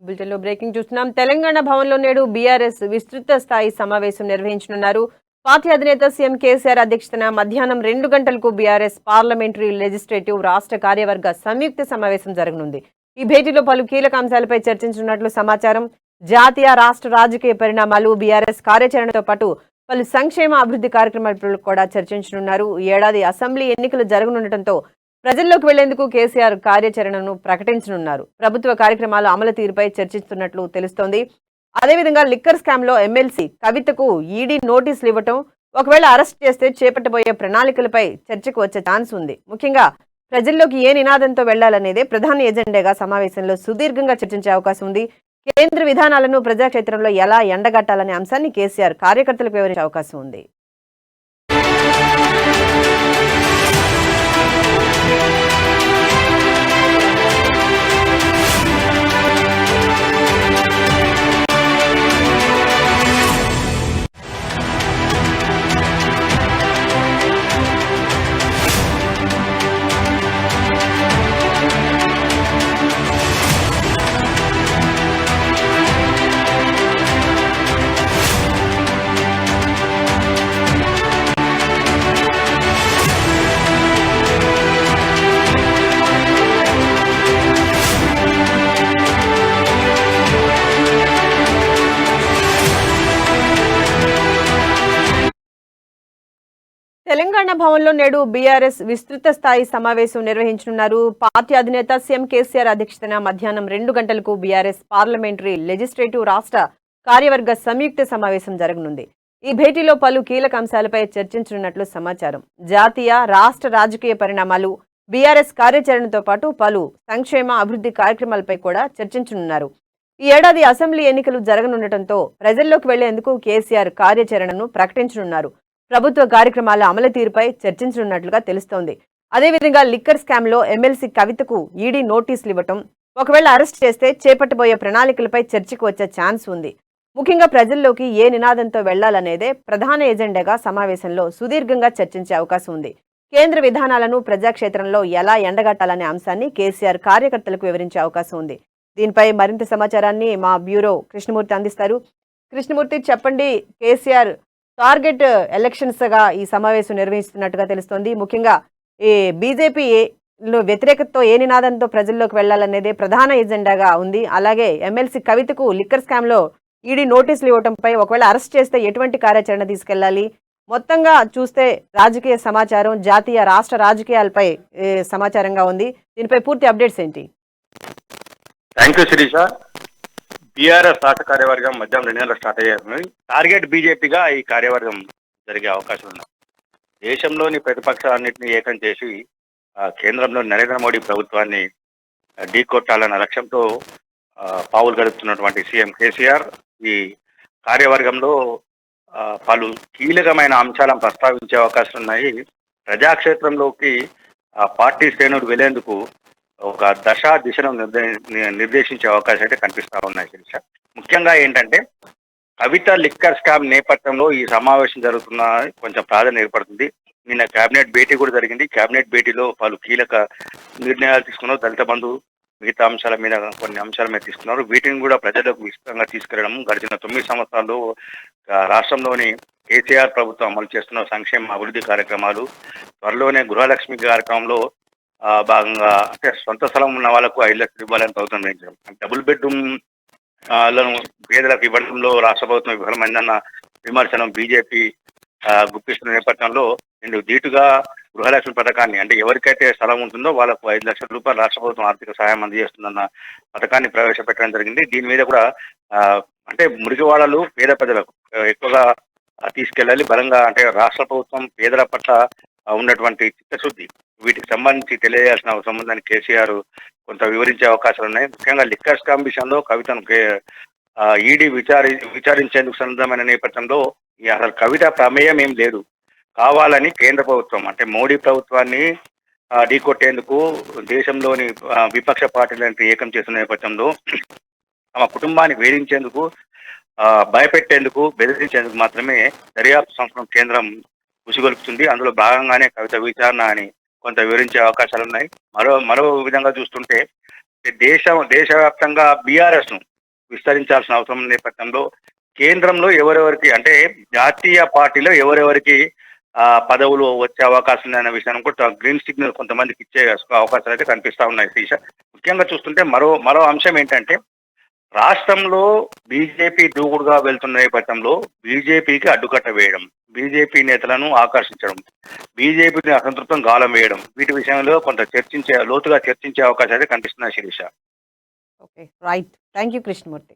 బులెటిన్‌లో బ్రేకింగ్ చూస్తున్నాం. తెలంగాణ భవన్‌లో నేడు బీఆర్ఎస్ విస్తృత స్థాయి సమావేశం నిర్వహించనున్నారు. పార్టీ అధినేత సీఎం కేసీఆర్ అధ్యక్షతన మధ్యాహ్నం 2 గంటలకు బీఆర్ఎస్ పార్లమెంటరీ లెజిస్లేటివ్ రాష్ట్ర కార్యవర్గ సంయుక్త సమావేశం జరగనుంది. ఈ భేటీలో పలు కీలక అంశాలపై చర్చించనున్నట్లు సమాచారం. జాతీయ, రాష్ట్ర రాజకీయ పరిణామాలు, బీఆర్ఎస్ కార్యాచరణతో పాటు పలు సంక్షేమ అభివృద్ధి కార్యక్రమాలపై కూడా చర్చించనున్నారు. ఈ ఏడాది అసెంబ్లీ ఎన్నికలు జరగనుండటంతో ప్రజల్లోకి వెళ్లేందుకు కేసీఆర్ కార్యాచరణను ప్రకటించనున్నారు. ప్రభుత్వ కార్యక్రమాల అమలు తీరుపై చర్చిస్తున్నట్లు తెలుస్తోంది. అదేవిధంగా లిక్కర్ స్కామ్ లో ఎమ్మెల్సీ కవితకు ఈడీ నోటీసులు ఇవ్వటం, ఒకవేళ అరెస్ట్ చేస్తే చేపట్టబోయే ప్రణాళికలపై చర్చకు వచ్చే ఛాన్స్ ఉంది. ముఖ్యంగా ప్రజల్లోకి ఏ నినాదంతో వెళ్లాలనేదే ప్రధాన ఎజెండాగా సమావేశంలో సుదీర్ఘంగా చర్చించే అవకాశం ఉంది. కేంద్ర విధానాలను ప్రజాక్షేత్రంలో ఎలా ఎండగట్టాలనే అంశాన్ని కేసీఆర్ కార్యకర్తలకు వివరించే అవకాశం ఉంది. తెలంగాణ భవన్లో నేడు బీఆర్ఎస్ విస్తృత స్థాయి సమావేశం నిర్వహించనున్నారు. పార్టీ అధినేత సీఎం కేసీఆర్ అధ్యక్షతన మధ్యాహ్నం 2 గంటలకు బీఆర్ఎస్ పార్లమెంటరీ లెజిస్లేటివ్ రాష్ట్ర కార్యవర్గ సంయుక్త సమావేశం జరగనుంది. ఈ భేటీలో పలు కీలక అంశాలపై చర్చించనున్నట్లు సమాచారం. జాతీయ, రాష్ట్ర రాజకీయ పరిణామాలు, బీఆర్ఎస్ కార్యాచరణతో పాటు పలు సంక్షేమ అభివృద్ధి కార్యక్రమాలపై కూడా చర్చించనున్నారు. ఈ ఏడాది అసెంబ్లీ ఎన్నికలు జరగనుండటంతో ప్రజల్లోకి వెళ్లేందుకు కేసీఆర్ కార్యాచరణను ప్రకటించనున్నారు. ప్రభుత్వ కార్యక్రమాల అమలు తీరుపై చర్చించనున్నట్లుగా తెలుస్తోంది. అదేవిధంగా లిక్కర్ స్కామ్ లో ఎమ్మెల్సీ కవితకు ఈడీ నోటీసులు ఇవ్వటం, ఒకవేళ అరెస్ట్ చేస్తే చేపట్టబోయే ప్రణాళికలపై చర్చకు వచ్చే ఛాన్స్ ఉంది. ముఖ్యంగా ప్రజల్లోకి ఏ నినాదంతో వెళ్లాలనేదే ప్రధాన ఎజెండాగా సమావేశంలో సుదీర్ఘంగా చర్చించే అవకాశం ఉంది. కేంద్ర విధానాలను ప్రజాక్షేత్రంలో ఎలా ఎండగట్టాలనే అంశాన్ని కేసీఆర్ కార్యకర్తలకు వివరించే అవకాశం ఉంది. దీనిపై మరింత సమాచారాన్ని మా బ్యూరో కృష్ణమూర్తి అందిస్తారు. కృష్ణమూర్తి, చెప్పండి. కేసీఆర్ టార్గెట్ ఎలక్షన్స్ గా ఈ సమావేశం నిర్వహిస్తున్నట్టుగా తెలుస్తోంది. ముఖ్యంగా ఈ బీజేపీ వ్యతిరేకతతో ఏ నినాదంతో ప్రజల్లోకి వెళ్లాలనేదే ప్రధాన ఎజెండాగా ఉంది. అలాగే ఎమ్మెల్సీ కవితకు లిక్కర్ స్కామ్ లో ఈడీ నోటీసులు ఇవ్వడంపై ఒకవేళ అరెస్ట్ చేస్తే ఎటువంటి కార్యాచరణ తీసుకెళ్లాలి, మొత్తంగా చూస్తే రాజకీయ సమాచారం జాతీయ, రాష్ట్ర రాజకీయాలపై సమాచారంగా ఉంది. దీనిపై పూర్తి అప్డేట్స్ ఏంటి? Thank you Sirisha. బీఆర్ఎస్ రాష్ట్ర కార్యవర్గం మధ్యాహ్నం 2 గంటలకు స్టార్ట్ అయ్యారు. టార్గెట్ బీజేపీగా ఈ కార్యవర్గం జరిగే అవకాశం ఉంది. దేశంలోని ప్రతిపక్షాలన్నింటినీ ఏకం చేసి కేంద్రంలో నరేంద్ర మోడీ ప్రభుత్వాన్ని ఢీకొట్టాలన్న లక్ష్యంతో పావులు గడుపుతున్నటువంటి సీఎం కేసీఆర్ ఈ కార్యవర్గంలో పలు కీలకమైన అంశాలను ప్రస్తావించే అవకాశం ఉన్నాయి. ప్రజాక్షేత్రంలోకి పార్టీ శ్రేణులు వెళ్లేందుకు ఒక దిశను నిర్దేశించే అవకాశం అయితే కనిపిస్తా ఉన్నాయి శిరీష. ముఖ్యంగా ఏంటంటే కవిత లిక్కర్ స్కామ్ నేపథ్యంలో ఈ సమావేశం జరుగుతున్న కొంచెం ప్రాధాన్యత ఏర్పడుతుంది. నిన్న కేబినెట్ భేటీ కూడా జరిగింది. కేబినెట్ భేటీలో పలు కీలక నిర్ణయాలు తీసుకున్నారు. దళిత బంధు మిగతా అంశాల మీద కొన్ని అంశాల మీద తీసుకున్నారు. వీటిని కూడా ప్రజలకు విస్తృతంగా తీసుకెళ్లడం, గడిచిన 9 సంవత్సరాల్లో రాష్ట్రంలోని కేసీఆర్ ప్రభుత్వం అమలు చేస్తున్న సంక్షేమ అభివృద్ధి కార్యక్రమాలు, త్వరలోనే గృహలక్ష్మి కార్యక్రమంలో భాగంగా అంటే సొంత స్థలం ఉన్న వాళ్ళకు 5 లక్షలు ఇవ్వాలని ప్రభుత్వం నిర్ణయించారు. డబుల్ బెడ్రూమ్ లను పేదలకు ఇవ్వడంలో రాష్ట్ర ప్రభుత్వం విఫలమైందన్న విమర్శనం బీజేపీ గుప్పిస్తున్న నేపథ్యంలో ఇందుకు ధీటుగా గృహలక్ష్మి పథకాన్ని, అంటే ఎవరికైతే స్థలం ఉంటుందో వాళ్ళకు 5 లక్షల రూపాయలు రాష్ట్ర ప్రభుత్వం ఆర్థిక సహాయం అందజేస్తుందన్న పథకాన్ని ప్రవేశపెట్టడం జరిగింది. దీని మీద కూడా అంటే మురికివాడలు పేద ప్రజలకు ఎక్కువగా తీసుకెళ్ళాలి బలంగా, అంటే రాష్ట్ర ప్రభుత్వం పేదల పట్ల ఉన్నటువంటి చిత్తశుద్ధి వీటికి సంబంధించి తెలియజేయాల్సిన అవసరం ఉందని కేసీఆర్ కొంత వివరించే అవకాశాలు ఉన్నాయి. ముఖ్యంగా లిక్కర్ స్కామ్ విషయంలో కవితను ఈడీ విచారించేందుకు సన్నద్ధమైన నేపథ్యంలో అసలు కవిత ప్రమేయం ఏం లేదు, కావాలని కేంద్ర ప్రభుత్వం అంటే మోడీ ప్రభుత్వాన్ని ఢీకొట్టేందుకు దేశంలోని విపక్ష పార్టీలను ఏకం చేసిన నేపథ్యంలో తమ కుటుంబాన్ని వేధించేందుకు, భయపెట్టేందుకు, బెదిరించేందుకు మాత్రమే దర్యాప్తు సంస్థ కేంద్రం ఉసిగొలుపుతుంది. అందులో భాగంగానే కవిత విచారణ అని కొంత వివరించే అవకాశాలు ఉన్నాయి. మరో విధంగా చూస్తుంటే దేశవ్యాప్తంగా బీఆర్ఎస్ ను విస్తరించాల్సిన అవసరం నేపథ్యంలో కేంద్రంలో ఎవరెవరికి అంటే జాతీయ పార్టీలో ఎవరెవరికి పదవులు వచ్చే అవకాశం ఉందనే విషయాన్ని కూడా గ్రీన్ సిగ్నల్ కొంతమందికి ఇచ్చే అవకాశాలు అయితే కనిపిస్తా ఉన్నాయి శిరీష. ముఖ్యంగా చూస్తుంటే మరో అంశం ఏంటంటే రాష్ట్రంలో బీజేపీ దూకుడుగా వెళ్తున్న నేపథ్యంలో బీజేపీకి అడ్డుకట్ట వేయడం, బీజేపీ నేతలను ఆకర్షించడం, బీజేపీని అసంతృప్తం గాలం వేయడం, వీటి విషయంలో కొంత లోతుగా చర్చించే అవకాశాలు అయితే కనిపిస్తున్నాయి Shirisha. Okay, right. Thank you Krishnamurthy.